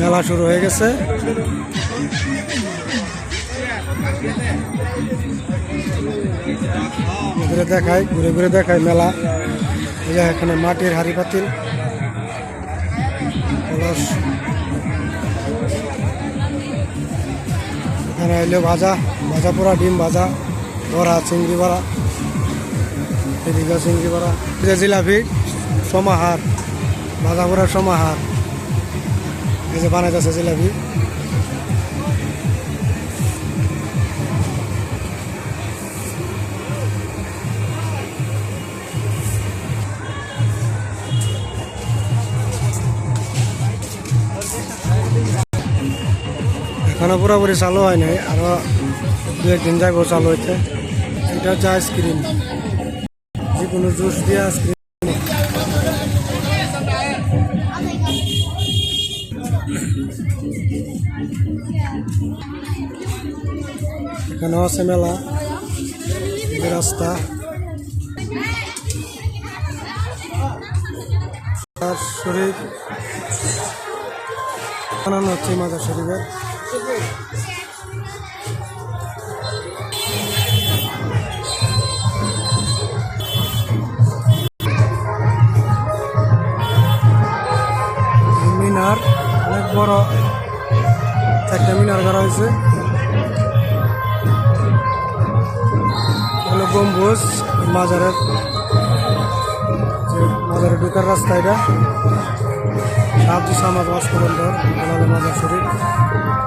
মেলা শুরু হয়ে গেছে। ঘুরে দেখাই, ঘুরে ঘুরে দেখাই মেলা। এই যে এখানে মাটির হাড়ি পাতিল, কলস, এখানে এলো ভাজা, ভাজা পোড়া, ডিম ভাজা, বড়া, চিংড়ি বড়া, এদিকে চিংড়ি বড়া, জিলাপি, সমাহার, ভাজা পোড়ার সমাহার। এই যে বানাইতেছে জিলাপি। এখনো পুরোপুরি চালু হয় নাই, আরো দু একদিন যাইব চালু হইতে। এটা হচ্ছে আইসক্রিম, যে কোনো জুস দিয়ে আইসক্রিম। এখানেও আছে মেলা, রাস্তা, শরীফ বানানো হচ্ছে মাজার শরীফের। মিনার অনেক বড় একটা মিনার করা হয়েছে। হলো গম্বুজ, মাজারের মাজারে ঢুকার রাস্তা। এটা সাহায্য সমাজ মাজার শরীফ।